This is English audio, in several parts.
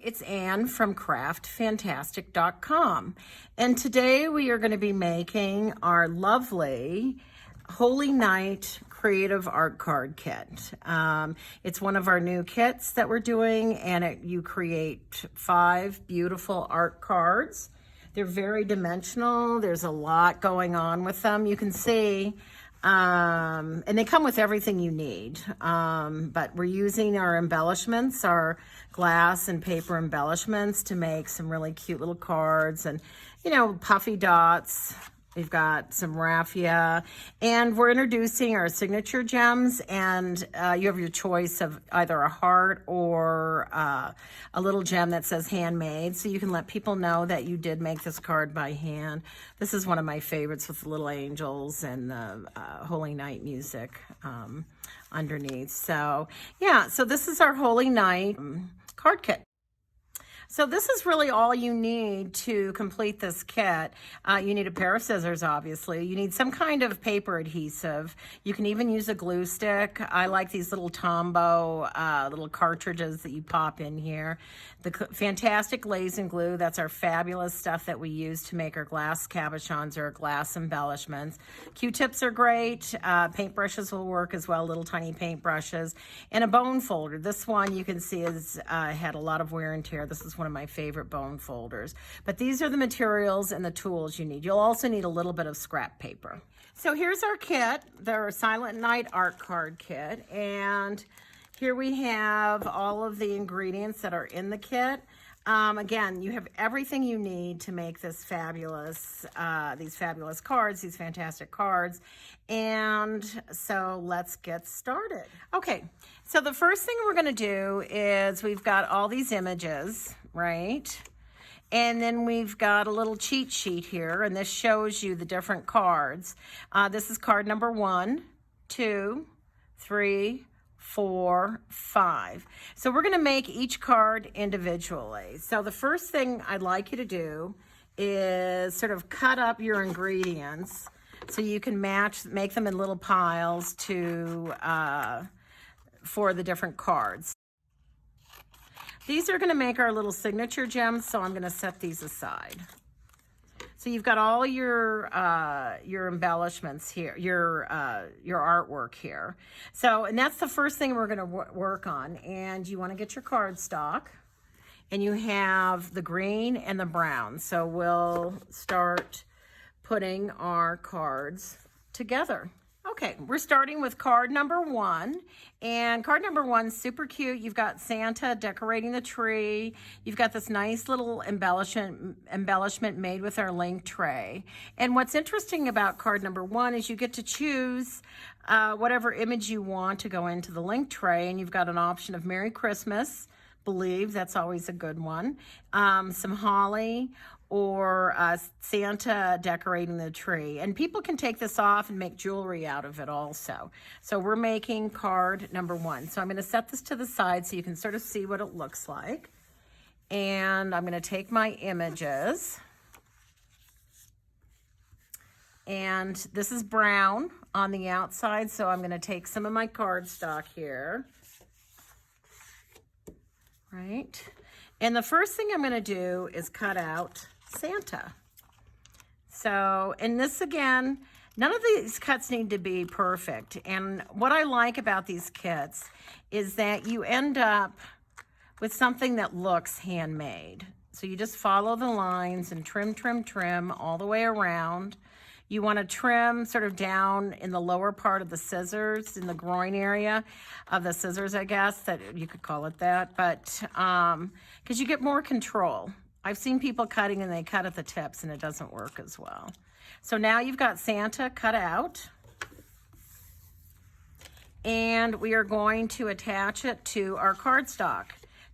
It's Anne from craftfantastic.com, and today we are going to be making our lovely Holy Night creative art card kit. It's one of our new kits that we're doing, and you create 5 beautiful art cards. They're very dimensional. There's a lot going on with them. You can see, and they come with everything you need. But we're using our embellishments, our glass and paper embellishments, to make some really cute little cards and, puffy dots. We've got some raffia, and we're introducing our signature gems, and you have your choice of either a heart or a little gem that says handmade, so you can let people know that you did make this card by hand. This is one of my favorites with the little angels and the Holy Night music underneath. So yeah, so this is our Holy Night card kit. So this is really all you need to complete this kit. You need a pair of scissors, obviously. You need some kind of paper adhesive. You can even use a glue stick. I like these little Tombow little cartridges that you pop in here. The fantastic glaze and glue, that's our fabulous stuff that we use to make our glass cabochons or our glass embellishments. Q-tips are great. Paintbrushes will work as well, little tiny paintbrushes. And a bone folder. This one you can see has had a lot of wear and tear. This is one of my favorite bone folders. But these are the materials and the tools you need. You'll also need a little bit of scrap paper. So here's our kit, the Silent Night art card kit. And here we have all of the ingredients that are in the kit. Again, you have everything you need to make this fabulous, these fabulous cards, these fantastic cards. And so let's get started. Okay, so the first thing we're gonna do is we've got all these images, right? And then we've got a little cheat sheet here, and this shows you the different cards. This is card number 1, 2, 3, 4, 5. So we're going to make each card individually. So the first thing I'd like you to do is sort of cut up your ingredients so you can make them in little piles for the different cards. These are going to make our little signature gems, so I'm going to set these aside. So you've got all your embellishments here, your artwork here. So, and that's the first thing we're going to work on. And you want to get your cardstock, and you have the green and the brown. So we'll start putting our cards together. Okay, we're starting with card number 1, and card number 1 is super cute. You've got Santa decorating the tree. You've got this nice little embellishment made with our link tray. And what's interesting about card number 1 is you get to choose whatever image you want to go into the link tray, and you've got an option of Merry Christmas, believe, that's always a good one, some holly, or Santa decorating the tree. And people can take this off and make jewelry out of it also. So we're making card number 1. So I'm going to set this to the side so you can sort of see what it looks like. And I'm going to take my images. And this is brown on the outside, so I'm going to take some of my cardstock here. Right? And the first thing I'm going to do is cut out Santa. So, and this again, none of these cuts need to be perfect. And what I like about these kits is that you end up with something that looks handmade. So you just follow the lines and trim, trim, trim all the way around. You want to trim sort of down in the lower part of the scissors, in the groin area of the scissors, I guess, that you could call it that, but because you get more control. I've seen people cutting and they cut at the tips and it doesn't work as well. So now you've got Santa cut out, and we are going to attach it to our cardstock.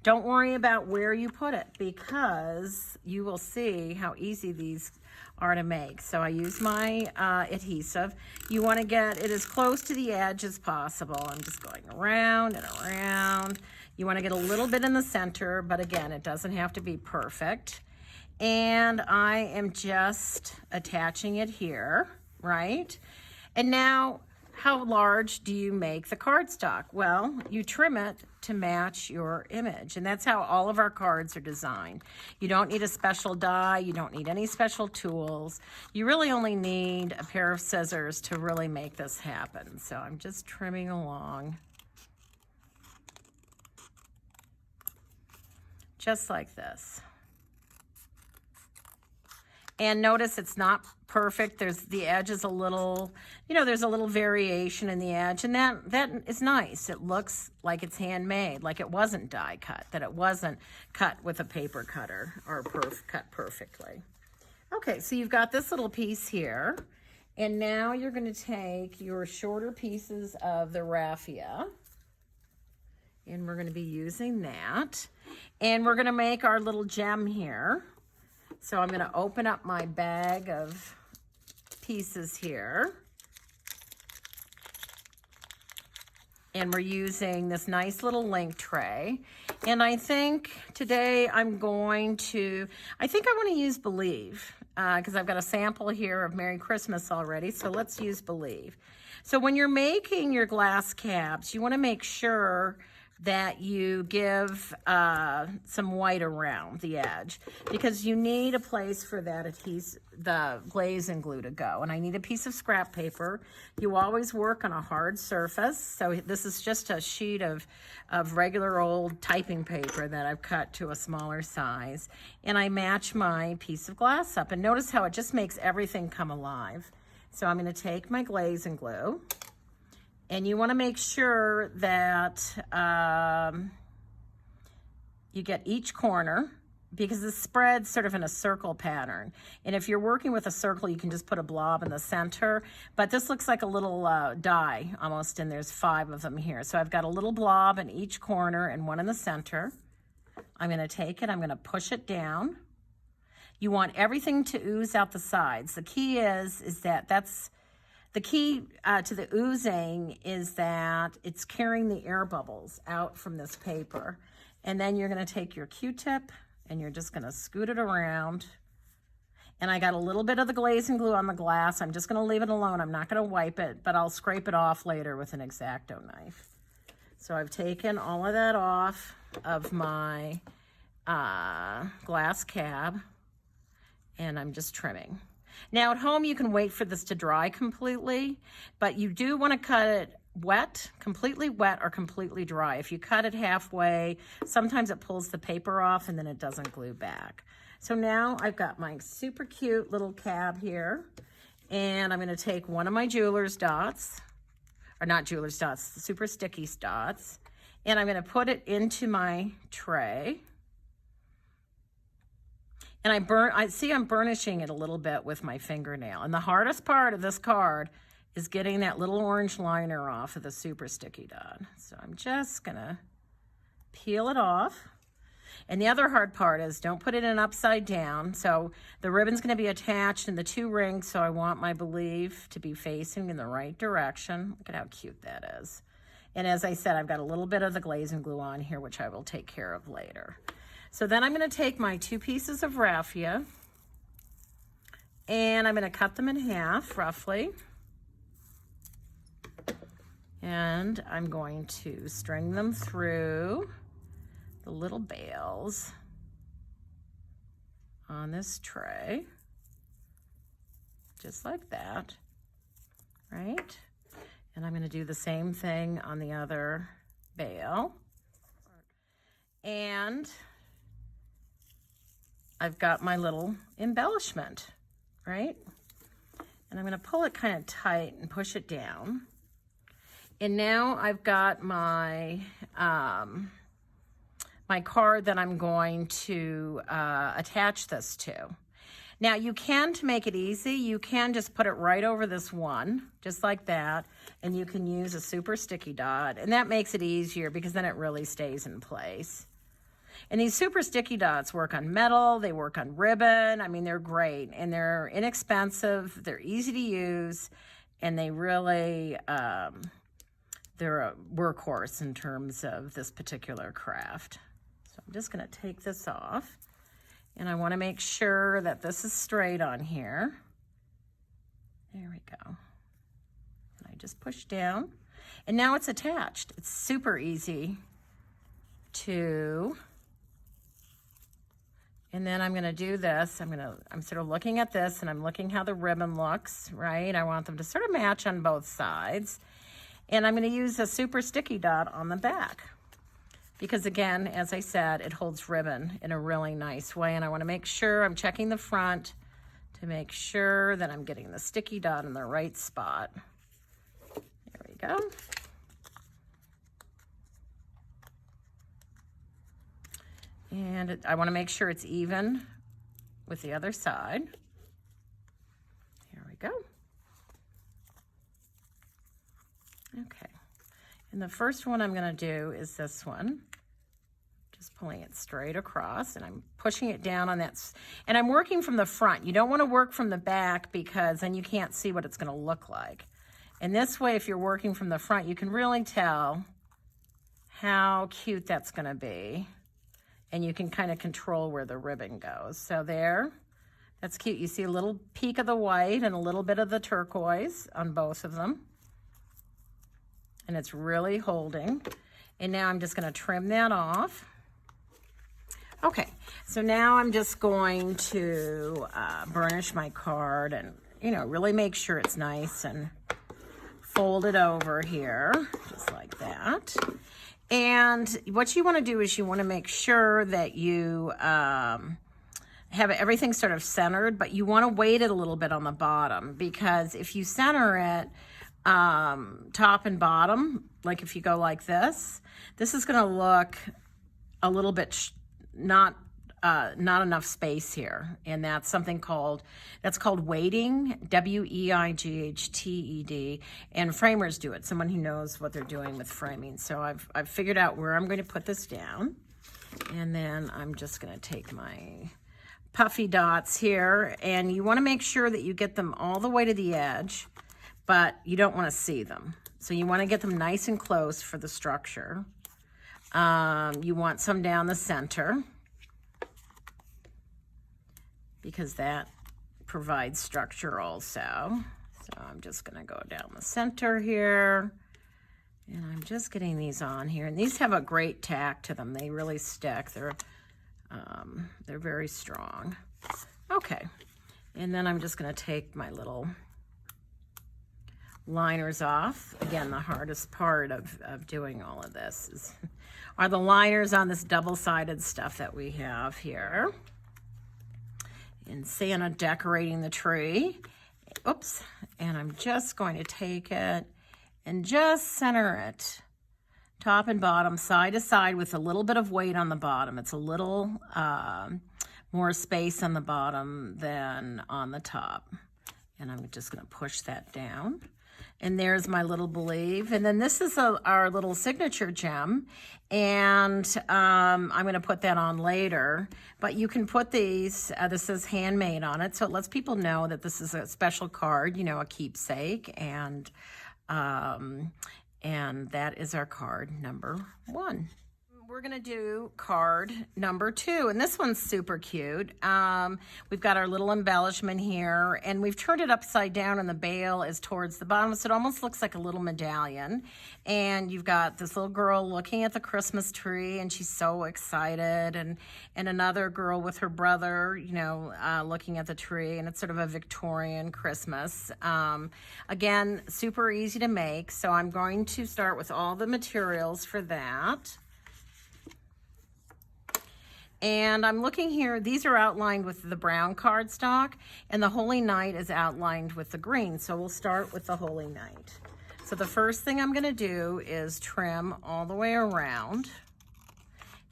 Don't worry about where you put it, because you will see how easy these are to make. So I use my adhesive. You want to get it as close to the edge as possible. I'm just going around and around. You want to get a little bit in the center, but again, it doesn't have to be perfect. And I am just attaching it here, right? And now how large do you make the cardstock? Well, you trim it to match your image, and that's how all of our cards are designed. You don't need a special die, you don't need any special tools. You really only need a pair of scissors to really make this happen. So I'm just trimming along. Just like this. And notice it's not perfect. The edge is a little, there's a little variation in the edge, and that is nice. It looks like it's handmade, like it wasn't die cut, that it wasn't cut with a paper cutter or cut perfectly. Okay, so you've got this little piece here, and now you're going to take your shorter pieces of the raffia, and we're going to be using that, and we're going to make our little gem here. So I'm going to open up my bag of pieces here. And we're using this nice little link tray. And I think today I want to use Believe, because I've got a sample here of Merry Christmas already. So let's use Believe. So when you're making your glass caps, you want to make sure that you give some white around the edge, because you need a place for that the glaze and glue to go. And I need a piece of scrap paper. You always work on a hard surface. So this is just a sheet of regular old typing paper that I've cut to a smaller size. And I match my piece of glass up. And notice how it just makes everything come alive. So I'm going to take my glaze and glue. And you want to make sure that you get each corner, because the spread's sort of in a circle pattern. And if you're working with a circle, you can just put a blob in the center. But this looks like a little die almost, and there's 5 of them here. So I've got a little blob in each corner and one in the center. I'm going to take it, I'm going to push it down. You want everything to ooze out the sides. The key is that the key to the oozing is that it's carrying the air bubbles out from this paper. And then you're going to take your Q-tip and you're just going to scoot it around. And I got a little bit of the glaze and glue on the glass. I'm just going to leave it alone. I'm not going to wipe it, but I'll scrape it off later with an X-Acto knife. So I've taken all of that off of my glass cab, and I'm just trimming. Now at home, you can wait for this to dry completely, but you do want to cut it wet, completely wet or completely dry. If you cut it halfway, sometimes it pulls the paper off and then it doesn't glue back. So now I've got my super cute little cab here, and I'm going to take one of my jeweler's dots, or not jeweler's dots, the super sticky dots, and I'm going to put it into my tray. And I'm burnishing it a little bit with my fingernail. And the hardest part of this card is getting that little orange liner off of the super sticky dot. So I'm just gonna peel it off. And the other hard part is don't put it in upside down. So the ribbon's gonna be attached in the 2 rings, so I want my Believe to be facing in the right direction. Look at how cute that is. And as I said, I've got a little bit of the glaze and glue on here, which I will take care of later. So then I'm going to take my 2 pieces of raffia, and I'm going to cut them in half roughly. And I'm going to string them through the little bales on this tray, just like that, right? And I'm going to do the same thing on the other bale. And I've got my little embellishment, right? And I'm going to pull it kind of tight and push it down. And now I've got my my card that I'm going to attach this to. Now you can, to make it easy, you can just put it right over this one, just like that, and you can use a super sticky dot, and that makes it easier because then it really stays in place. And these super sticky dots work on metal, they work on ribbon. I mean, they're great, and they're inexpensive, they're easy to use, and they really, they're a workhorse in terms of this particular craft. So I'm just gonna take this off, and I wanna make sure that this is straight on here. There we go. And I just push down. And now it's attached. It's super easy to, and then I'm gonna do this. I'm sort of looking at this and I'm looking how the ribbon looks, right? I want them to sort of match on both sides. And I'm gonna use a super sticky dot on the back because again, as I said, it holds ribbon in a really nice way. And I wanna make sure I'm checking the front to make sure that I'm getting the sticky dot in the right spot. There we go. And I want to make sure it's even with the other side. Here we go. Okay. And the first one I'm going to do is this one. Just pulling it straight across, and I'm pushing it down on that. And I'm working from the front. You don't want to work from the back because then you can't see what it's going to look like. And this way, if you're working from the front, you can really tell how cute that's going to be. And you can kind of control where the ribbon goes. So there, that's cute. You see a little peak of the white and a little bit of the turquoise on both of them. And it's really holding. And now I'm just gonna trim that off. Okay, so now I'm just going to burnish my card and, you know, really make sure it's nice and fold it over here, just like that. And what you want to do is you want to make sure that you have everything sort of centered, but you want to weight it a little bit on the bottom because if you center it top and bottom, like if you go like this is going to look a little bit not enough space here, and that's something called weighting, W-E-I-G-H-T-E-D, and framers do it. Someone who knows what they're doing with framing. So I've figured out where I'm going to put this down, and then I'm just going to take my puffy dots here, and you want to make sure that you get them all the way to the edge, but you don't want to see them. So you want to get them nice and close for the structure. You want some down the center, because that provides structure also. So I'm just gonna go down the center here, and I'm just getting these on here. And these have a great tack to them. They really stick. They're very strong. Okay, and then I'm just gonna take my little liners off. Again, the hardest part of doing all of this are the liners on this double-sided stuff that we have here. And Santa decorating the tree. Oops. And I'm just going to take it and just center it top and bottom, side to side, with a little bit of weight on the bottom. It's a little more space on the bottom than on the top. And I'm just going to push that down. And there's my little believe. And then this is our little signature gem. And I'm going to put that on later. But you can put these, this says handmade on it. So it lets people know that this is a special card, you know, a keepsake. And that is our card number 1. We're gonna do card number 2, and this one's super cute. We've got our little embellishment here, and we've turned it upside down, and the bail is towards the bottom, so it almost looks like a little medallion. And you've got this little girl looking at the Christmas tree, and she's so excited, and another girl with her brother, you know, looking at the tree, and it's sort of a Victorian Christmas. Again, super easy to make, so I'm going to start with all the materials for that. And I'm looking here, these are outlined with the brown cardstock, and the Holy Night is outlined with the green. So we'll start with the Holy Night. So the first thing I'm gonna do is trim all the way around.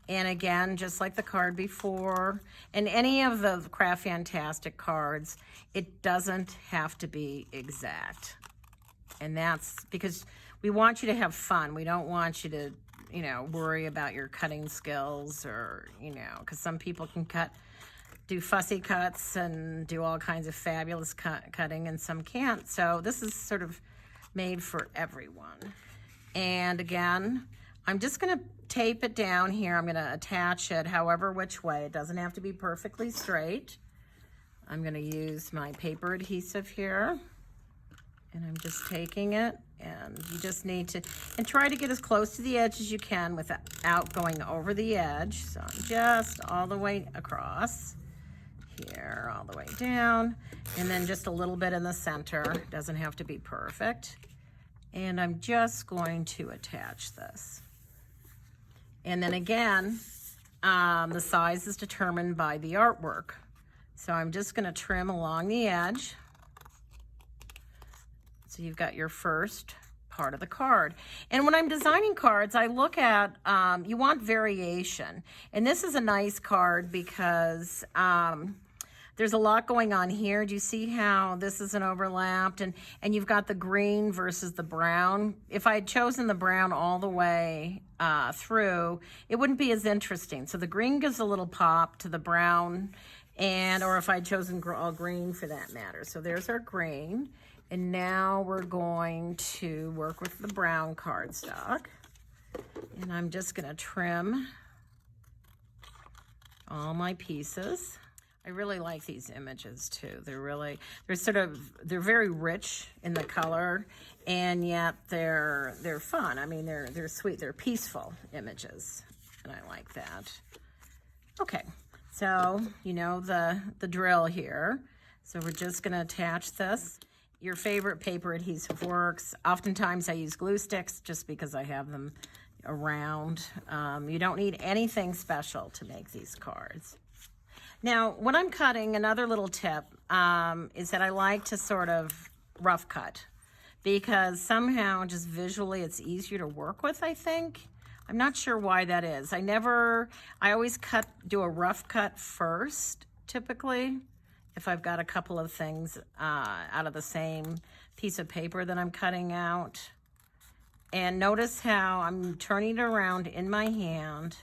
And again, just like the card before, and any of the Craft Fantastic cards, it doesn't have to be exact. And that's because we want you to have fun. We don't want you to, you know, worry about your cutting skills, or, you know, because some people can do fussy cuts and do all kinds of fabulous cutting, and some can't. So this is sort of made for everyone. And again, I'm just gonna tape it down here. I'm gonna attach it however which way. It doesn't have to be perfectly straight. I'm gonna use my paper adhesive here. And I'm just taking it, and you just need to, and try to get as close to the edge as you can without going over the edge. So I'm just all the way across here, all the way down, and then just a little bit in the center. Doesn't have to be perfect. And I'm just going to attach this. And then again, the size is determined by the artwork. So I'm just going to trim along the edge. So you've got your first part of the card. And when I'm designing cards, I look at, you want variation. And this is a nice card because there's a lot going on here. Do you see how this isn't overlapped? And you've got the green versus the brown. If I had chosen the brown all the way through, it wouldn't be as interesting. So the green gives a little pop to the brown, or if I'd chosen all green for that matter. So there's our green. And now we're going to work with the brown cardstock. And I'm just gonna trim all my pieces. I really like these images too. They're very rich in the color, and yet they're fun. I mean, they're sweet, they're peaceful images, and I like that. Okay, so you know the drill here. So we're just gonna attach this. Your favorite paper adhesive works. Oftentimes I use glue sticks just because I have them around. You don't need anything special to make these cards. Now, when I'm cutting, another little tip is that I like to sort of rough cut, because somehow just visually it's easier to work with, I think. I'm not sure why that is. I always do a rough cut first, typically, if I've got a couple of things out of the same piece of paper that I'm cutting out. And notice how I'm turning it around in my hand.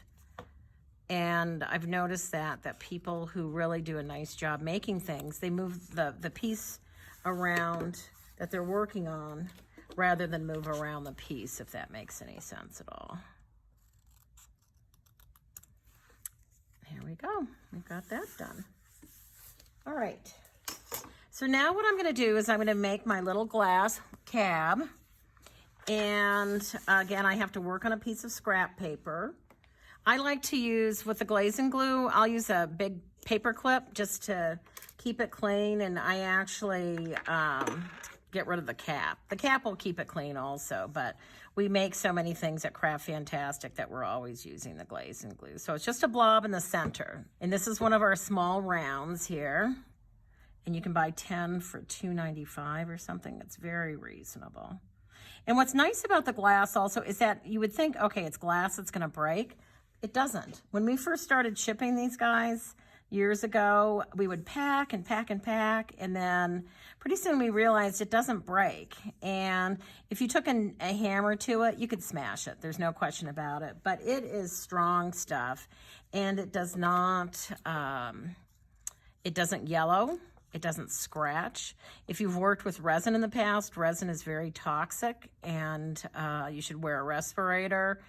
And I've noticed that people who really do a nice job making things, they move the piece around that they're working on rather than move around the piece, if that makes any sense at all. Here we go. We've got that done. All right. So now what I'm going to do is I'm going to make my little glass cab. And again, I have to work on a piece of scrap paper. I like to use, with the glaze and glue, I'll use a big paper clip just to keep it clean, and I actually get rid of the cap. The cap will keep it clean also, but we make so many things at Craft Fantastic that we're always using the glaze and glue. So it's just a blob in the center. And this is one of our small rounds here. And you can buy 10 for $2.95 or something. It's very reasonable. And what's nice about the glass also is that you would think, okay, it's glass, it's gonna break. It doesn't. When we first started shipping these guys years ago, we would pack and pack and pack, and then pretty soon we realized it doesn't break. And if you took a hammer to it, you could smash it. There's no question about it. But it is strong stuff, and it does not, it doesn't yellow. It doesn't scratch. If you've worked with resin in the past, resin is very toxic, and you should wear a respirator.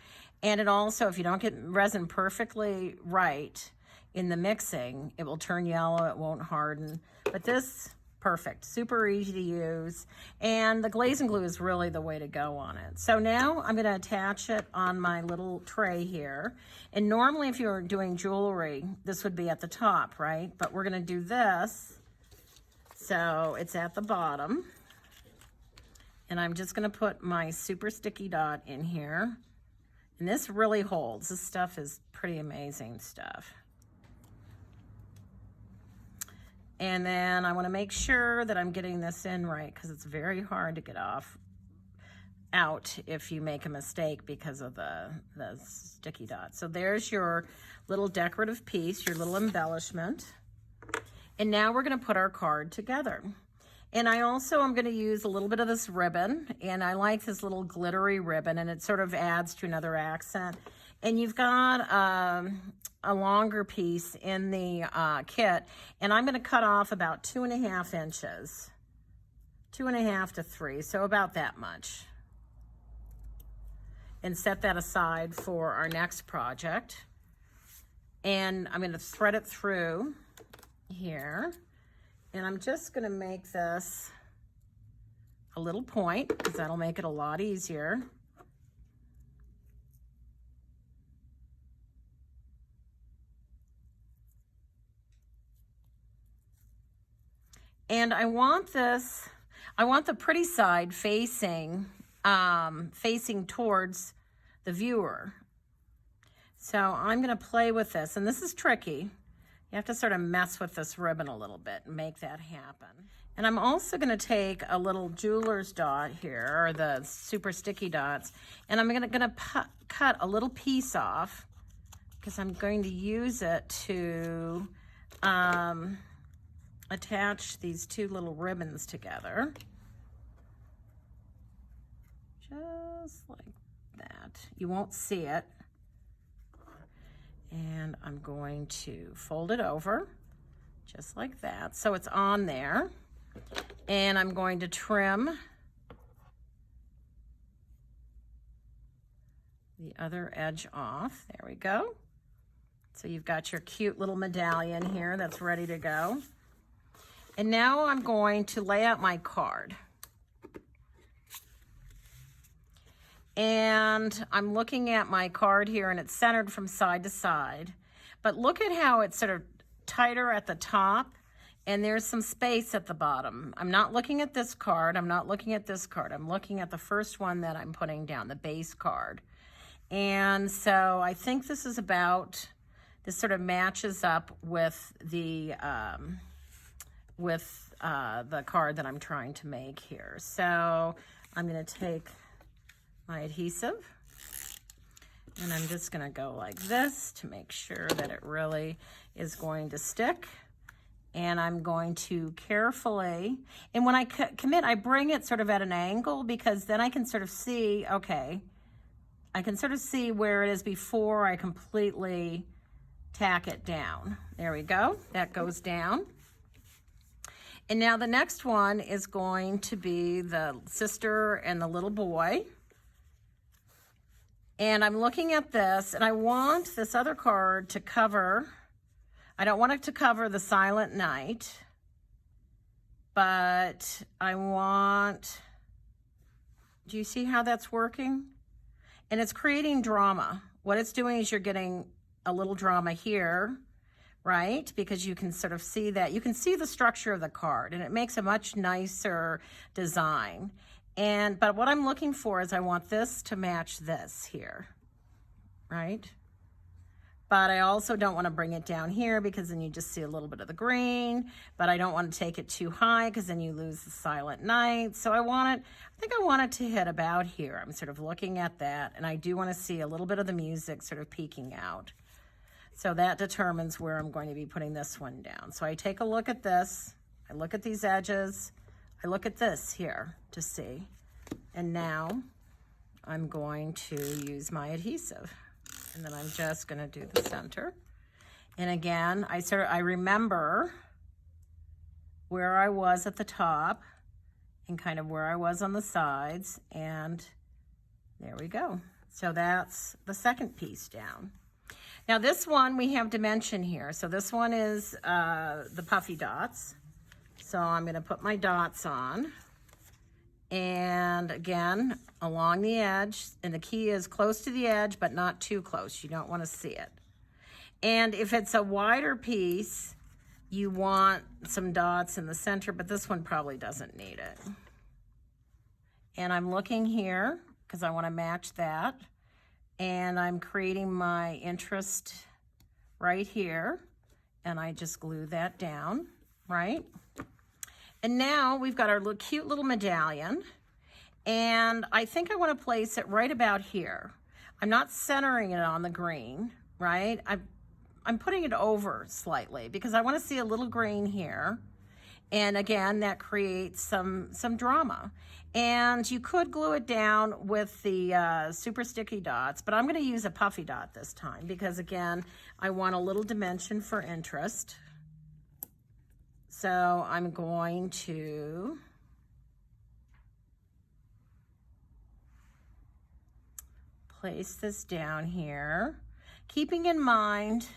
And it also, if you don't get resin perfectly right in the mixing, it will turn yellow, it won't harden. But this, perfect, super easy to use. And the glaze and glue is really the way to go on it. So now I'm gonna attach it on my little tray here. And normally if you were doing jewelry, this would be at the top, right? But we're gonna do this, so it's at the bottom. And I'm just gonna put my super sticky dot in here. And this really holds. This stuff is pretty amazing stuff. And then I want to make sure that I'm getting this in right, because it's very hard to get out if you make a mistake because of the sticky dot. So there's your little decorative piece, your little embellishment. And now we're going to put our card together. And I also am going to use a little bit of this ribbon, and I like this little glittery ribbon, and it sort of adds to another accent. And you've got a longer piece in the kit, and I'm going to cut off about 2.5 inches, 2.5 to 3, so about that much, and set that aside for our next project. And I'm going to thread it through here. And I'm just going to make this a little point because that'll make it a lot easier. And I want the pretty side facing towards the viewer. So I'm going to play with this, and this is tricky. You have to sort of mess with this ribbon a little bit and make that happen. And I'm also going to take a little jeweler's dot here, or the super sticky dots, and I'm going to cut a little piece off because I'm going to use it to attach these two little ribbons together. Just like that. You won't see it. And I'm going to fold it over just like that so it's on there. And I'm going to trim the other edge off. There we go. So you've got your cute little medallion here that's ready to go. And now I'm going to lay out my card. And I'm looking at my card here, and it's centered from side to side. But look at how it's sort of tighter at the top, and there's some space at the bottom. I'm not looking at this card. I'm not looking at this card. I'm looking at the first one that I'm putting down, the base card. And so I think this is about, this sort of matches up with the card that I'm trying to make here. So I'm going to take my adhesive, and I'm just going to go like this to make sure that it really is going to stick. And I'm going to carefully, and when I commit, I bring it sort of at an angle because then I can sort of see, okay, I can sort of see where it is before I completely tack it down. There we go. That goes down. And now the next one is going to be the sister and the little boy. And I'm looking at this, and I want this other card to cover, I don't want it to cover the Silent Night, but I want, do you see how that's working? And it's creating drama. What it's doing is you're getting a little drama here, right? Because you can sort of see that. You can see the structure of the card, and it makes a much nicer design. But what I'm looking for is I want this to match this here, right? But I also don't want to bring it down here because then you just see a little bit of the green, but I don't want to take it too high because then you lose the Silent Night. So I think I want it to hit about here. I'm sort of looking at that, and I do want to see a little bit of the music sort of peeking out. So that determines where I'm going to be putting this one down. So I take a look at this, I look at these edges, I look at this here to see, and now I'm going to use my adhesive, and then I'm just going to do the center. And again, I remember where I was at the top and kind of where I was on the sides, and there we go. So that's the second piece down. Now this one, we have dimension here. So this one is the puffy dots. So I'm going to put my dots on, and again, along the edge, and the key is close to the edge, but not too close. You don't want to see it. And if it's a wider piece, you want some dots in the center, but this one probably doesn't need it. And I'm looking here because I want to match that. And I'm creating my interest right here, and I just glue that down, right? And now we've got our cute little medallion, and I think I want to place it right about here. I'm not centering it on the green, right? I'm putting it over slightly because I want to see a little green here. And again, that creates some drama. And you could glue it down with the super sticky dots, but I'm going to use a puffy dot this time because, again, I want a little dimension for interest. So I'm going to place this down here, keeping in mind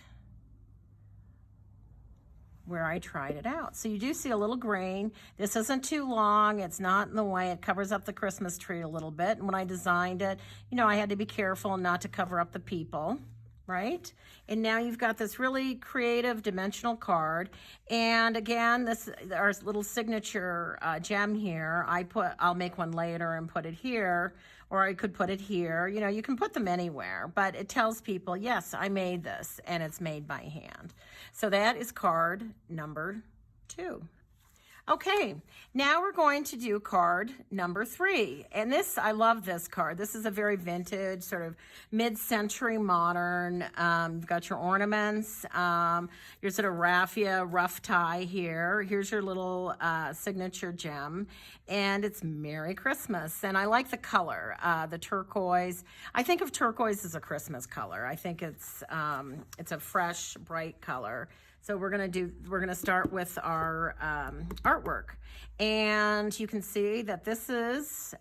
where I tried it out. So you do see a little green. This isn't too long. It's not in the way. It covers up the Christmas tree a little bit. And when I designed it, you know, I had to be careful not to cover up the people, right? And now you've got this really creative dimensional card. And again, this our little signature gem here. I'll make one later and put it here, or I could put it here. You know, you can put them anywhere, but it tells people, yes, I made this and it's made by hand. So that is card number 2. Okay, now we're going to do card number 3. And this, I love this card. This is a very vintage, sort of mid-century modern. You've got your ornaments, your sort of raffia rough tie here. Here's your little signature gem. And it's Merry Christmas. And I like the color, the turquoise. I think of turquoise as a Christmas color. I think it's a fresh, bright color. So we're gonna start with our artwork. And you can see that this is,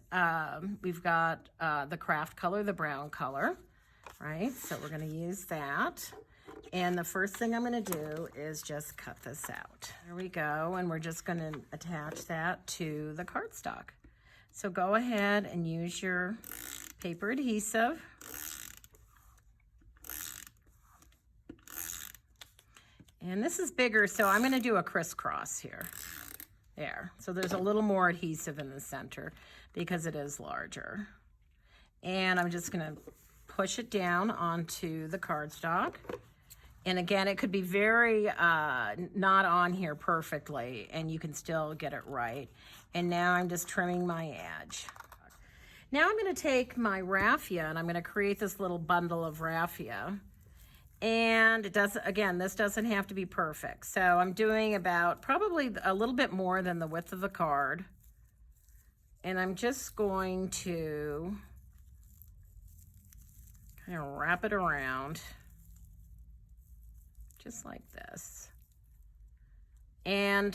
we've got the craft color, the brown color, right? So we're gonna use that. And the first thing I'm gonna do is just cut this out. There we go, and we're just gonna attach that to the cardstock. So go ahead and use your paper adhesive. And this is bigger, so I'm gonna do a crisscross here. There, so there's a little more adhesive in the center because it is larger. And I'm just gonna push it down onto the cardstock. And again, it could be very not on here perfectly, and you can still get it right. And now I'm just trimming my edge. Now I'm gonna take my raffia and I'm gonna create this little bundle of raffia. And it does, again, this doesn't have to be perfect. So I'm doing about probably a little bit more than the width of the card. And I'm just going to kind of wrap it around just like this. And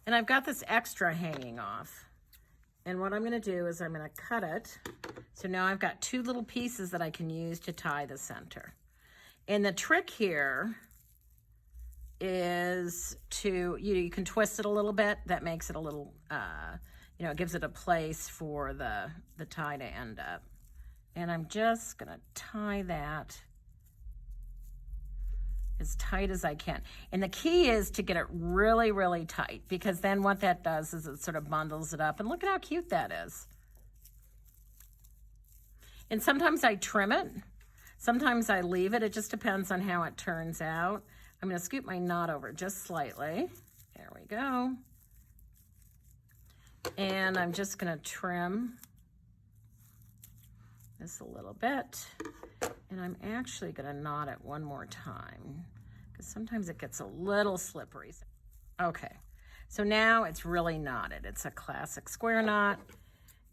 I've got this extra hanging off. And what I'm gonna do is I'm gonna cut it. So now I've got 2 little pieces that I can use to tie the center. And the trick here is you can twist it a little bit. That makes it a little, you know, it gives it a place for the tie to end up. And I'm just gonna tie that as tight as I can. And the key is to get it really, really tight, because then what that does is it sort of bundles it up. And look at how cute that is. And sometimes I trim it. Sometimes I leave it. It just depends on how it turns out. I'm gonna scoop my knot over just slightly. There we go. And I'm just gonna trim this a little bit. And I'm actually gonna knot it one more time because sometimes it gets a little slippery. Okay, so now it's really knotted. It's a classic square knot.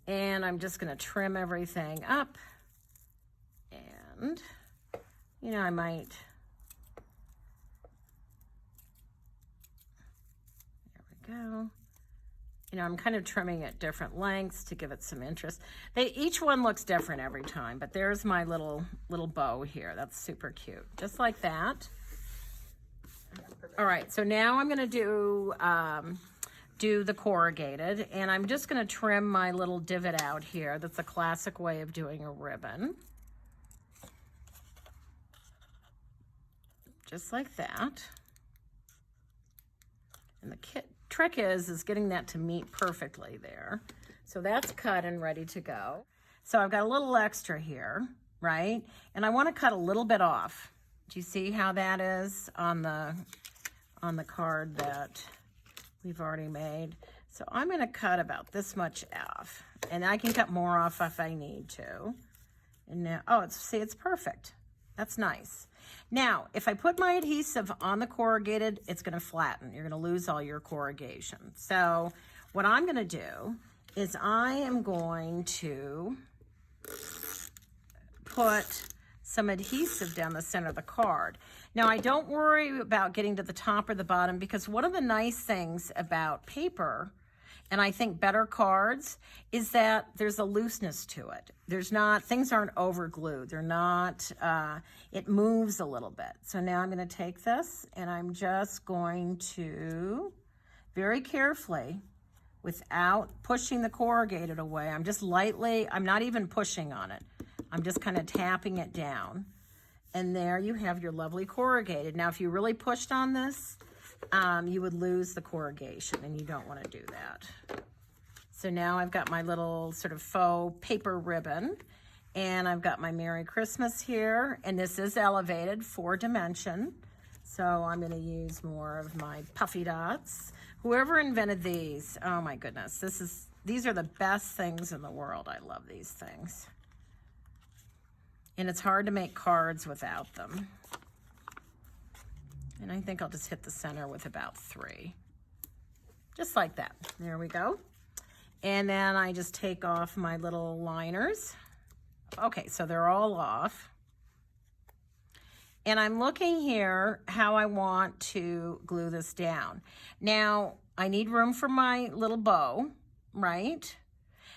And I'm just gonna trim everything up. And, you know, I might, there we go. You know, I'm kind of trimming at different lengths to give it some interest. Each one looks different every time, but there's my little bow here. That's super cute, just like that. All right, so now I'm gonna do the corrugated, and I'm just gonna trim my little divot out here. That's a classic way of doing a ribbon. Just like that. And the trick is getting that to meet perfectly there. So that's cut and ready to go. So I've got a little extra here, right? And I want to cut a little bit off. Do you see how that is on the card that we've already made? So I'm going to cut about this much off, and I can cut more off if I need to. And now, oh, it's perfect. That's nice. Now, if I put my adhesive on the corrugated, it's going to flatten. You're going to lose all your corrugation. So what I'm going to do is I am going to put some adhesive down the center of the card. Now, I don't worry about getting to the top or the bottom, because one of the nice things about paper and I think better cards, is that there's a looseness to it. Things aren't over glued. They're not, it moves a little bit. So now I'm going to take this and I'm just going to very carefully, without pushing the corrugated away, I'm just lightly, I'm not even pushing on it. I'm just kind of tapping it down. And there you have your lovely corrugated. Now, if you really pushed on this, you would lose the corrugation, and you don't want to do that. So now I've got my little sort of faux paper ribbon, and I've got my Merry Christmas here, and this is elevated 4-dimension. So I'm going to use more of my puffy dots. Whoever invented these, oh my goodness, these are the best things in the world. I love these things. And it's hard to make cards without them. And I think I'll just hit the center with about 3. Just like that. There we go. And then I just take off my little liners. Okay, so they're all off. And I'm looking here how I want to glue this down. Now, I need room for my little bow, right?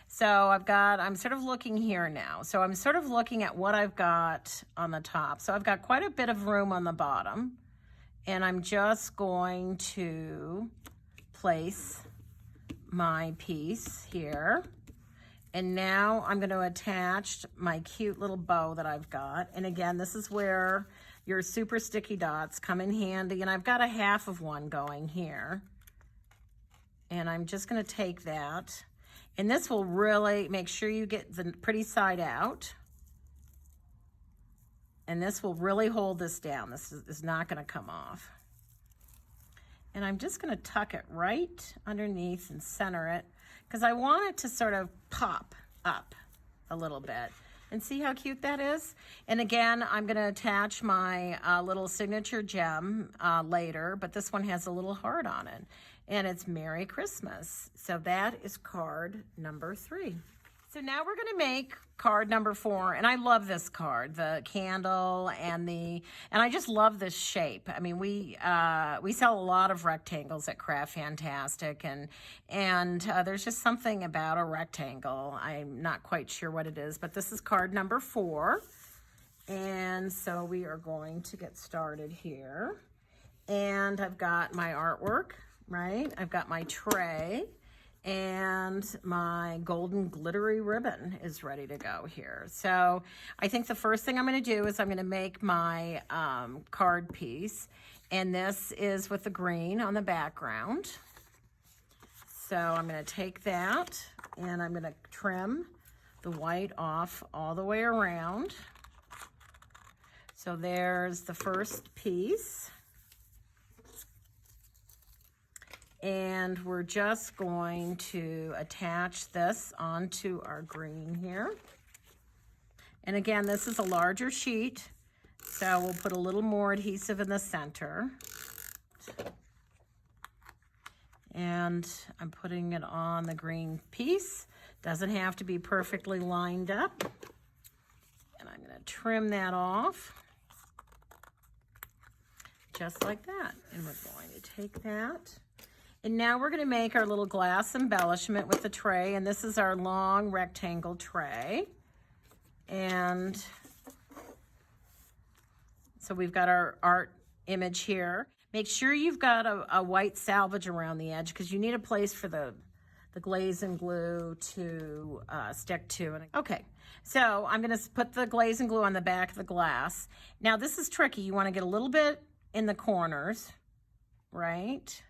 So I'm sort of looking here now. So I'm sort of looking at what I've got on the top. So I've got quite a bit of room on the bottom. And I'm just going to place my piece here. And now I'm going to attach my cute little bow that I've got. And again, this is where your super sticky dots come in handy. And I've got a half of one going here. And I'm just going to take that. And this will really make sure you get the pretty side out. And this will really hold this down. This is not going to come off. And I'm just going to tuck it right underneath and center it, because I want it to sort of pop up a little bit. And see how cute that is? And again, I'm going to attach my little signature gem later, but this one has a little heart on it. And it's Merry Christmas. So that is card number 3. So now we're going to make card number 4, and I love this card, the candle and I just love this shape. I mean, we sell a lot of rectangles at Craft Fantastic, and there's just something about a rectangle. I'm not quite sure what it is, but this is card number 4, and so we are going to get started here. And I've got my artwork, right? I've got my tray. And my golden glittery ribbon is ready to go here. So I think the first thing I'm going to do is I'm going to make my card piece. And this is with the green on the background. So I'm going to take that and I'm going to trim the white off all the way around. So there's the first piece. And we're just going to attach this onto our green here. And again, this is a larger sheet, so we'll put a little more adhesive in the center. And I'm putting it on the green piece. Doesn't have to be perfectly lined up. And I'm going to trim that off. Just like that. And we're going to take that. And now we're going to make our little glass embellishment with the tray. And this is our long rectangle tray. And so we've got our art image here. Make sure you've got a white salvage around the edge, because you need a place for the glaze and glue to stick to. Okay, so I'm going to put the glaze and glue on the back of the glass. Now this is tricky. You want to get a little bit in the corners, right?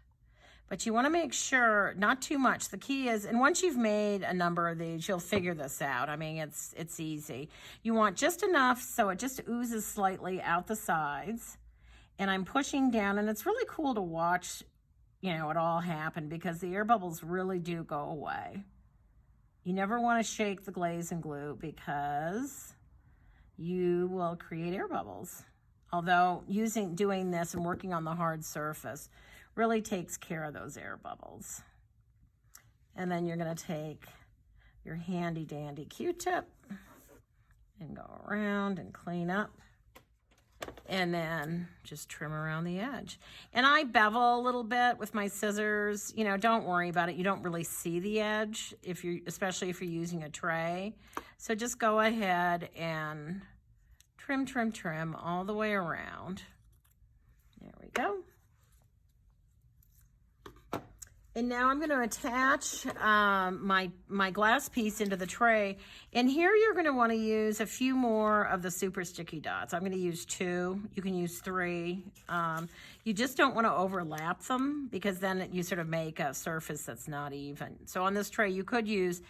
But you want to make sure, not too much. The key is, and once you've made a number of these, you'll figure this out. I mean, it's easy. You want just enough so it just oozes slightly out the sides. And I'm pushing down, and it's really cool to watch, it all happen, because the air bubbles really do go away. You never want to shake the glaze and glue, because you will create air bubbles. Although doing this and working on the hard surface really takes care of those air bubbles. And then you're going to take your handy dandy Q-tip and go around and clean up And then just trim around the edge. And I bevel a little bit with my scissors. You know, don't worry about it. You don't really see the edge, especially if you're using a tray. So just go ahead and trim, trim, trim all the way around. There we go. And now I'm going to attach my glass piece into the tray. And here you're going to want to use a few more of the super sticky dots. I'm going to use 2. You can use 3. You just don't want to overlap them because then you sort of make a surface that's not even. So on this tray, you could use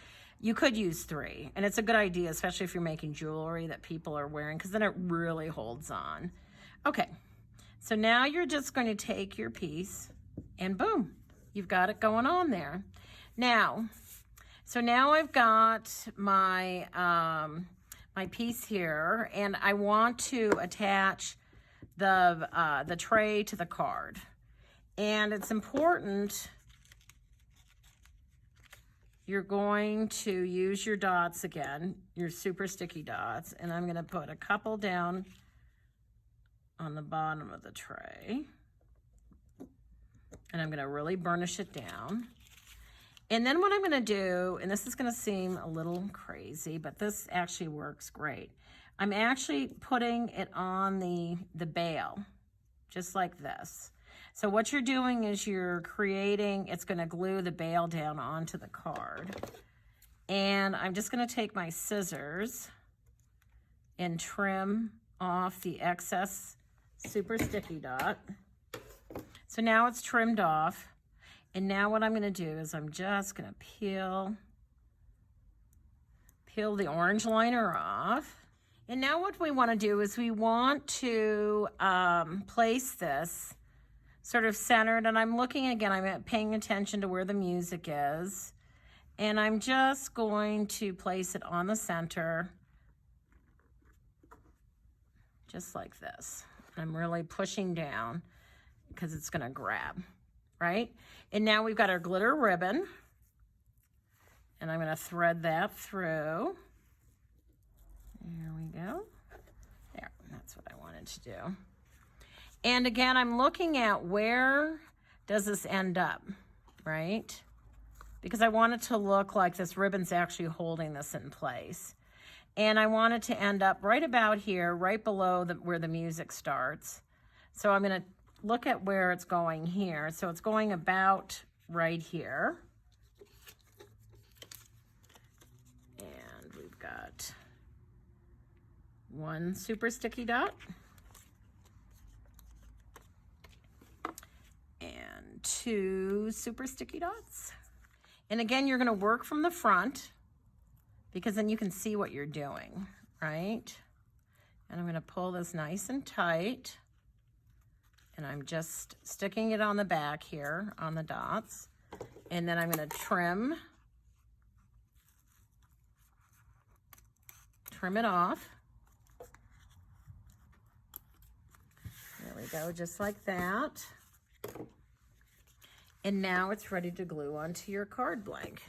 3. And it's a good idea, especially if you're making jewelry that people are wearing, because then it really holds on. Okay, so now you're just going to take your piece and boom. You've got it going on there. Now, so now I've got my my piece here, and I want to attach the tray to the card. And it's important you're going to use your dots again, your super sticky dots, and I'm going to put a couple down on the bottom of the tray. And I'm going to really burnish it down. And then what I'm going to do, and this is going to seem a little crazy, but this actually works great. I'm actually putting it on the bail, just like this. So what you're doing is you're creating, it's going to glue the bail down onto the card. And I'm just going to take my scissors and trim off the excess super sticky dot. So now it's trimmed off, and now what I'm going to do is I'm just going to peel the orange liner off. And now what we want to do is we want to place this sort of centered, and I'm looking again, I'm paying attention to where the music is, and I'm just going to place it on the center, just like this. I'm really pushing down, because it's going to grab, right? And now we've got our glitter ribbon, and I'm going to thread that through. There we go. There, that's what I wanted to do. And again, I'm looking at where does this end up, right? Because I want it to look like this ribbon's actually holding this in place. And I want it to end up right about here, right below where the music starts. So I'm going to look at where it's going here. So it's going about right here. And we've got 1 super sticky dot. And 2 super sticky dots. And again, you're going to work from the front because then you can see what you're doing, right? And I'm going to pull this nice and tight. And I'm just sticking it on the back here on the dots. And then I'm going to trim it off. There we go, just like that. And now it's ready to glue onto your card blank.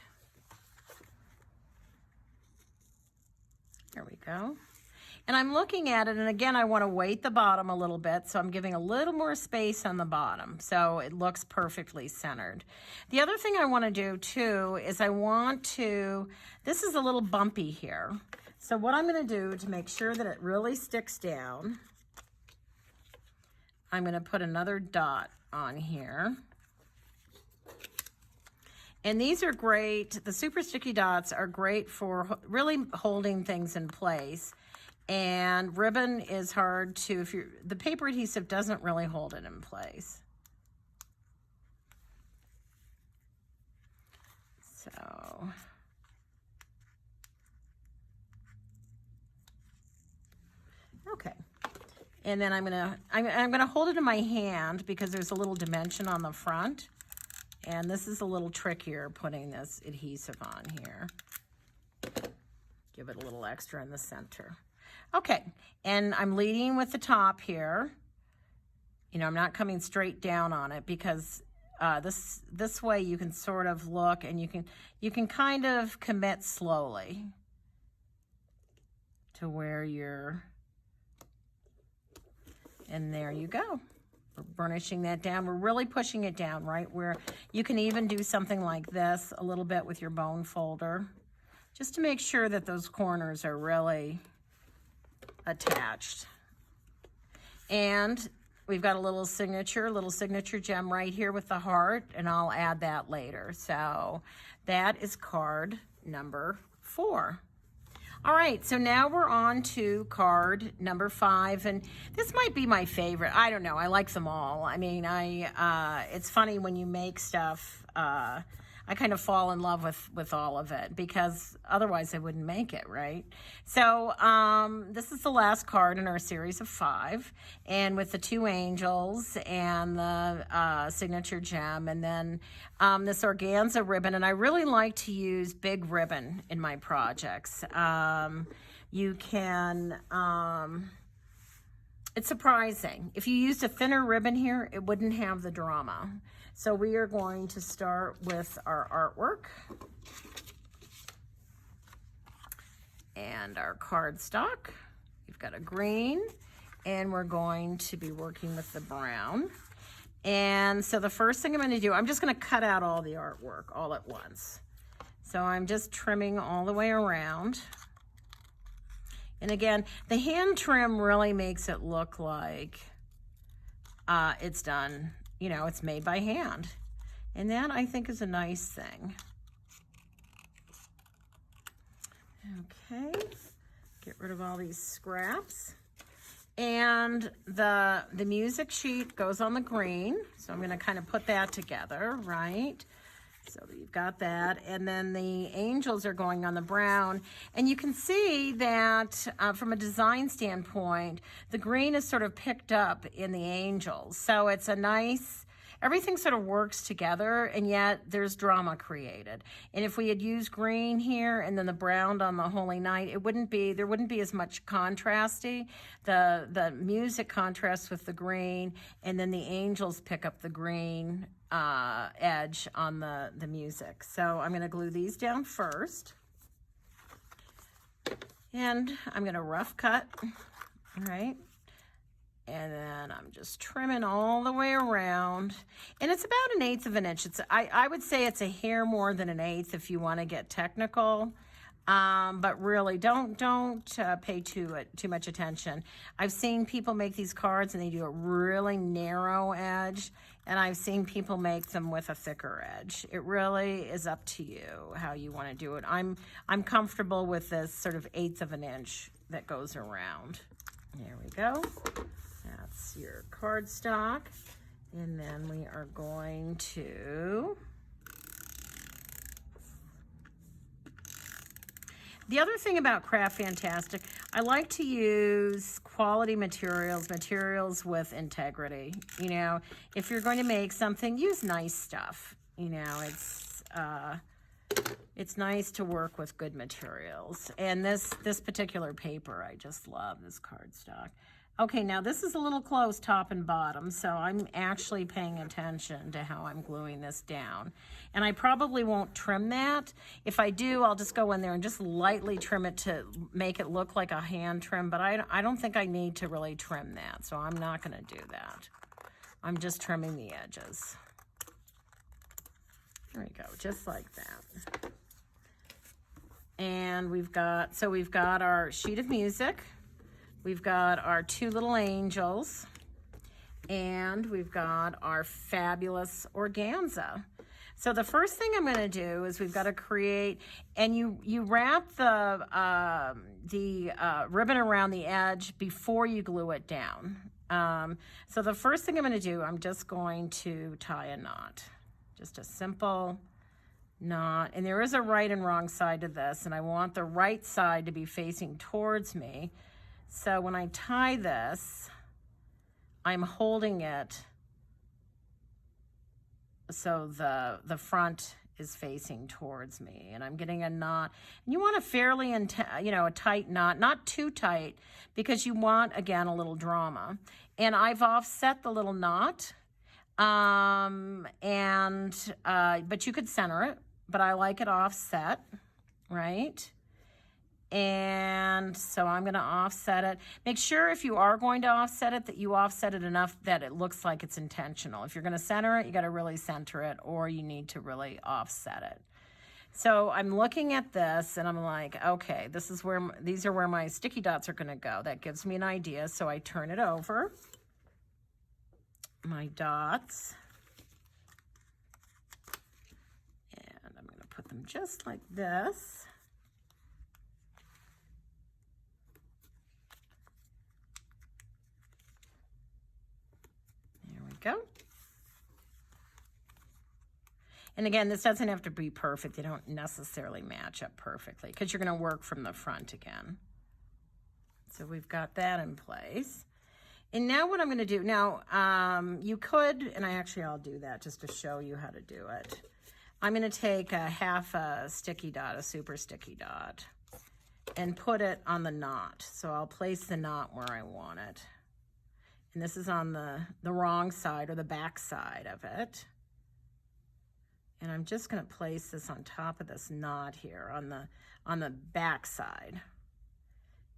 There we go. And I'm looking at it, and again, I want to weight the bottom a little bit, so I'm giving a little more space on the bottom so it looks perfectly centered. The other thing I want to do too is this is a little bumpy here. So what I'm going to do to make sure that it really sticks down, I'm going to put another dot on here. And these are great, the super sticky dots are great for really holding things in place. And ribbon is hard to, the paper adhesive doesn't really hold it in place. So, okay. And then I'm gonna hold it in my hand because there's a little dimension on the front. And this is a little trickier putting this adhesive on here. Give it a little extra in the center. Okay, and I'm leading with the top here. You know, I'm not coming straight down on it because this way you can sort of look and you can kind of commit slowly to where you're And there you go. We're burnishing that down. We're really pushing it down, right? Where you can even do something like this a little bit with your bone folder, just to make sure that those corners are really attached. And we've got a little signature gem right here with the heart, and I'll add that later. So that is card number 4. All right, so now we're on to card number 5, and this might be my favorite. I don't know, I like them all. I mean, it's funny when you make stuff, I kind of fall in love with all of it, because otherwise I wouldn't make it, right? So this is the last card in our series of 5, and with the 2 angels and the signature gem, and then this organza ribbon. And I really like to use big ribbon in my projects. You can, it's surprising. If you used a thinner ribbon here, it wouldn't have the drama. So we are going to start with our artwork and our cardstock. We've got a green, and we're going to be working with the brown. And so the first thing I'm going to do, I'm just going to cut out all the artwork all at once. So I'm just trimming all the way around. And again, the hand trim really makes it look like it's done, you know, it's made by hand. And that, I think, is a nice thing. Okay, get rid of all these scraps. And the music sheet goes on the green. So I'm going to kind of put that together, right? So you've got that, and then the angels are going on the brown. And you can see that from a design standpoint, the green is sort of picked up in the angels. So it's a nice, everything sort of works together, and yet there's drama created. And if we had used green here and then the brown on the Holy Night, there wouldn't be as much contrasty. The music contrasts with the green, and then the angels pick up the green edge on the music. So I'm going to glue these down first, and I'm going to rough cut, all right? And then I'm just trimming all the way around, and it's about 1/8 of an inch. I would say it's a hair more than 1/8 if you want to get technical. But really, don't pay too much attention. I've seen people make these cards and they do a really narrow edge, and I've seen people make them with a thicker edge. It really is up to you how you want to do it. I'm comfortable with this sort of 1/8 of an inch that goes around. There we go. That's your cardstock, and then we are going to. The other thing about Craft Fantastic, I like to use quality materials with integrity. You know, if you're going to make something, use nice stuff. You know, it's nice to work with good materials. And this particular paper, I just love this cardstock. Okay, now this is a little close top and bottom, so I'm actually paying attention to how I'm gluing this down. And I probably won't trim that. If I do, I'll just go in there and just lightly trim it to make it look like a hand trim, but I don't think I need to really trim that, so I'm not going to do that. I'm just trimming the edges. There we go, just like that. And we've got our sheet of music. We've got our 2 little angels, and we've got our fabulous organza. So the first thing I'm going to do is we've got to create, and you wrap the ribbon around the edge before you glue it down. So the first thing I'm going to do, I'm just going to tie a knot, just a simple knot. And there is a right and wrong side to this, and I want the right side to be facing towards me. So when I tie this, I'm holding it so the front is facing towards me, and I'm getting a knot. And you want a fairly, a tight knot, not too tight, because you want, again, a little drama. And I've offset the little knot, but you could center it, but I like it offset, right? And so I'm going to offset it. Make sure if you are going to offset it that you offset it enough that it looks like it's intentional. If you're going to center it, you got to really center it, or you need to really offset it. So I'm looking at this and I'm like, okay, this is where these are where my sticky dots are going to go. That gives me an idea. So I turn it over, my dots, and I'm going to put them just like this. There we go. And again, this doesn't have to be perfect. They don't necessarily match up perfectly because you're going to work from the front again. So we've got that in place. And now what I'm going to do, now you could, and I'll do that just to show you how to do it. I'm going to take a half a sticky dot, a super sticky dot, and put it on the knot. So I'll place the knot where I want it. And this is on the wrong side or the back side of it. And I'm just going to place this on top of this knot here on the back side.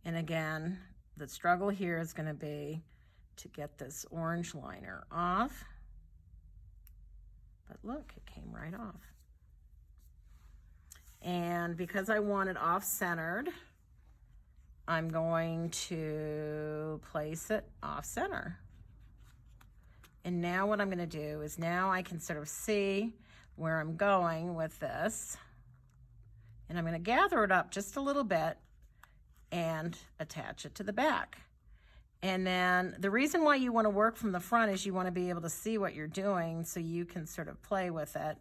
And again, the struggle here is going to be to get this orange liner off. But look, it came right off. And because I want it off-centered, I'm going to place it off-center. And now what I'm going to do is now I can sort of see where I'm going with this. And I'm going to gather it up just a little bit and attach it to the back. And then the reason why you want to work from the front is you want to be able to see what you're doing so you can sort of play with it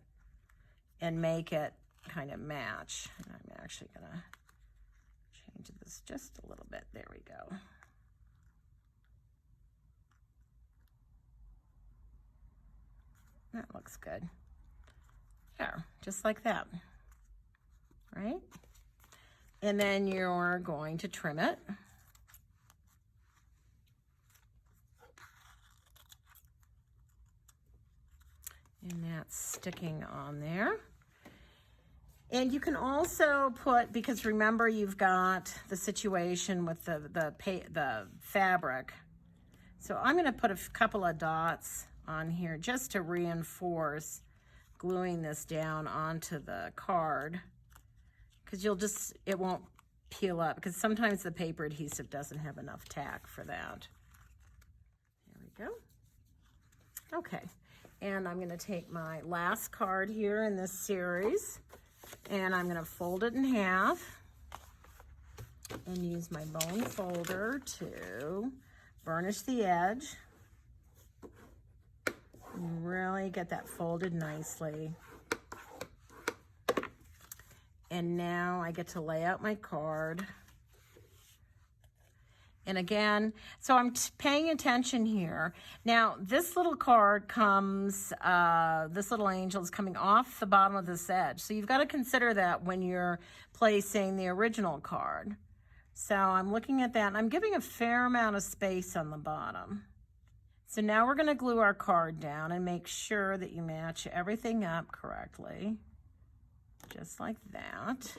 and make it kind of match. And I'm actually going to change this just a little bit. There we go. That looks good. There, just like that, right? And then you're going to trim it. And that's sticking on there. And you can also put, because remember you've got the situation with the fabric. So I'm going to put a couple of dots on here just to reinforce gluing this down onto the card, because it won't peel up, because sometimes the paper adhesive doesn't have enough tack for that. There we go. Okay, and I'm going to take my last card here in this series, and I'm going to fold it in half and use my bone folder to burnish the edge. And really get that folded nicely. And now I get to lay out my card. And again, so I'm paying attention here. Now, this little card comes, this little angel is coming off the bottom of this edge. So you've got to consider that when you're placing the original card. So I'm looking at that, and I'm giving a fair amount of space on the bottom. So now we're going to glue our card down and make sure that you match everything up correctly, just like that.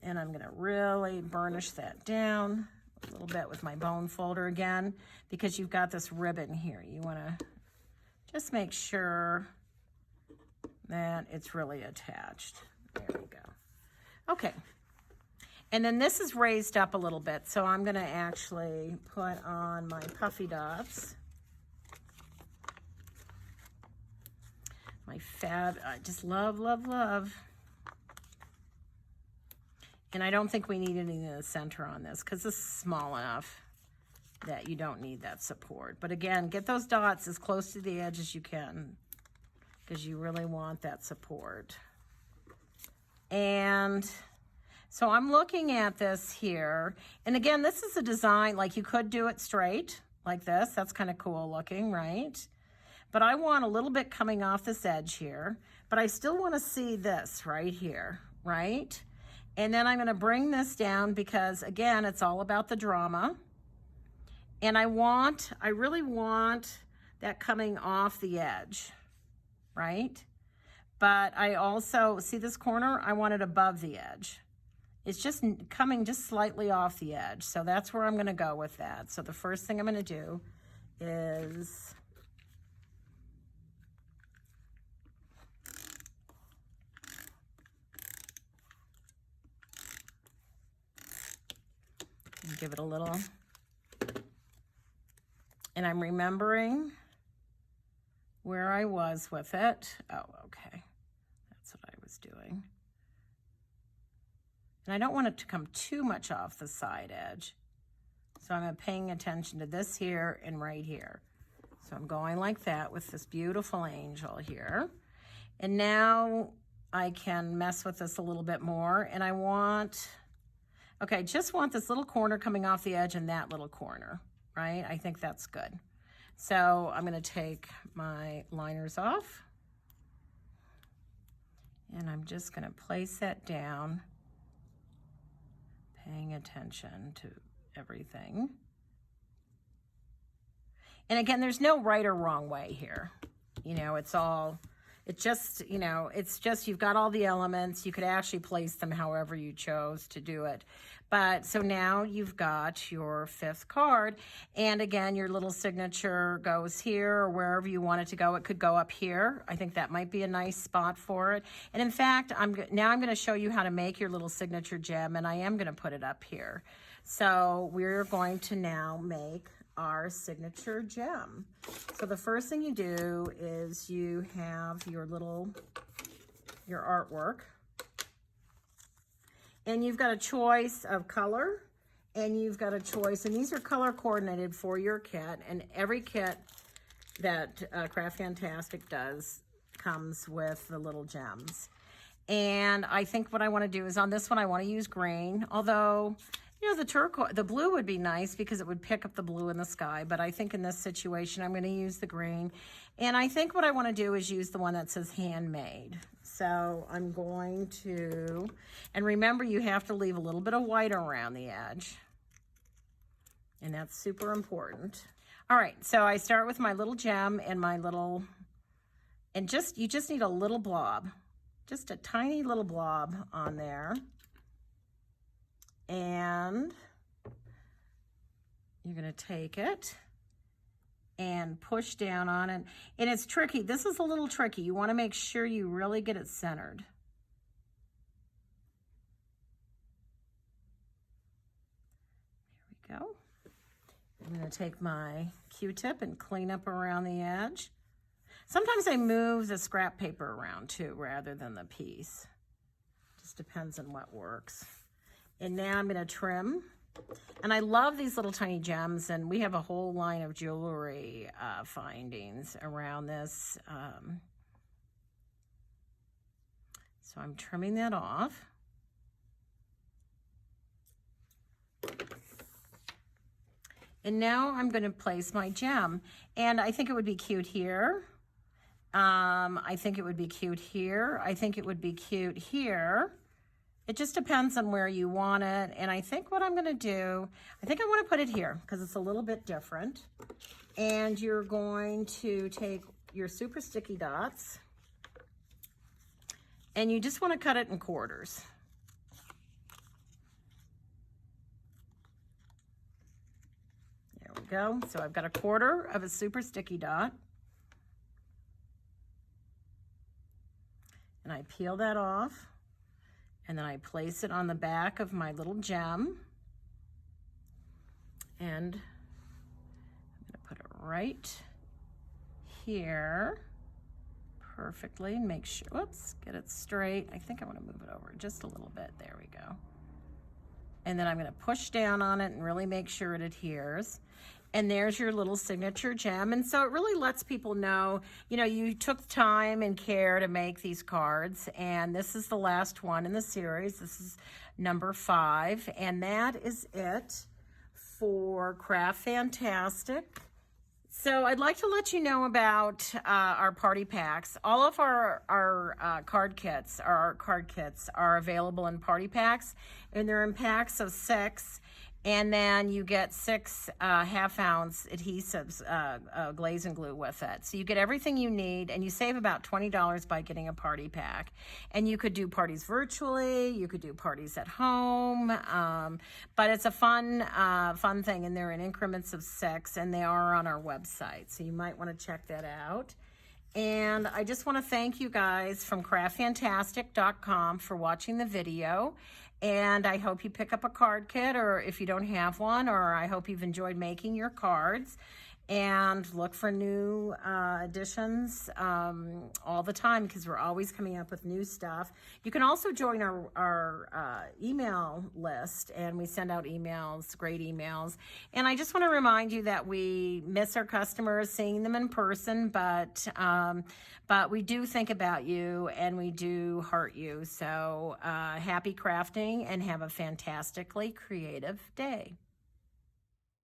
And I'm going to really burnish that down a little bit with my bone folder again, because you've got this ribbon here. You want to just make sure that it's really attached. There we go. Okay. And then this is raised up a little bit, so I'm going to actually put on my puffy dots. My fab, I just love, love, love. And I don't think we need anything in the center on this because this is small enough that you don't need that support. But again, get those dots as close to the edge as you can because you really want that support. And so I'm looking at this here. And again, this is a design, like you could do it straight like this. That's kind of cool looking, right? But I want a little bit coming off this edge here, but I still want to see this right here, right? And then I'm going to bring this down because, again, it's all about the drama. And I really want that coming off the edge, right? But I also, see this corner? I want it above the edge. it's just coming just slightly off the edge. So that's where I'm going to go with that. So the first thing I'm going to do is give it a little, and I'm remembering where I was with it. Oh, okay. That's what I was doing. And I don't want it to come too much off the side edge. So I'm paying attention to this here and right here. So I'm going like that with this beautiful angel here. And now I can mess with this a little bit more. And I want, okay, just want this little corner coming off the edge and that little corner, right? I think that's good. So I'm going to take my liners off. And I'm just going to place that down, paying attention to everything. And again, there's no right or wrong way here. You know, it's just, you know, it's just, you've got all the elements. You could actually place them however you chose to do it. But so now you've got your 5th card. And again, your little signature goes here or wherever you want it to go. It could go up here. I think that might be a nice spot for it. And in fact, now I'm going to show you how to make your little signature gem, and I am going to put it up here. So we're going to now make our signature gem. So the first thing you do is you have your artwork, and you've got a choice of color, and you've got a choice, and these are color coordinated for your kit, and every kit that Craft Fantastic does comes with the little gems. And I think what I want to do is on this one I want to use green, although you know, the blue would be nice because it would pick up the blue in the sky. But I think in this situation, I'm going to use the green. And I think what I want to do is use the one that says handmade. So I'm going to, and remember, you have to leave a little bit of white around the edge. And that's super important. All right, so I start with my little gem and my little, and you just need a little blob. Just a tiny little blob on there. And you're going to take it and push down on it. And it's tricky. This is a little tricky. You want to make sure you really get it centered. There we go. I'm going to take my Q-tip and clean up around the edge. Sometimes I move the scrap paper around too, rather than the piece. Just depends on what works. And now I'm going to trim. And I love these little tiny gems, and we have a whole line of jewelry findings around this. So I'm trimming that off. And now I'm going to place my gem. And I think it would be cute here. I think it would be cute here. I think it would be cute here. It just depends on where you want it. And I think what I'm going to do, I think I want to put it here because it's a little bit different. And you're going to take your super sticky dots and you just want to cut it in quarters. There we go. So I've got a quarter of a super sticky dot. And I peel that off. And then I place it on the back of my little gem. And I'm going to put it right here perfectly and make sure, whoops, get it straight. I think I want to move it over just a little bit. There we go. And then I'm going to push down on it and really make sure it adheres. And there's your little signature gem. And so it really lets people know, you know, you took time and care to make these cards. And this is the last one in the series. This is number 5. And that is it for Craft Fantastic. So I'd like to let you know about our party packs. All of our card kits are available in party packs. And they're in packs of 6. And then you get 6 half-ounce adhesives, glaze and glue with it. So you get everything you need, and you save about $20 by getting a party pack. And you could do parties virtually, you could do parties at home, but it's a fun thing, and they're in increments of 6, and they are on our website. So you might want to check that out. And I just want to thank you guys from craftfantastic.com for watching the video. And I hope you pick up a card kit, or if you don't have one, or I hope you've enjoyed making your cards. And look for new additions all the time, because we're always coming up with new stuff. You can also join our email list, and we send out emails, great emails. And I just want to remind you that we miss our customers, seeing them in person, but we do think about you, and we do heart you. So happy crafting, and have a fantastically creative day.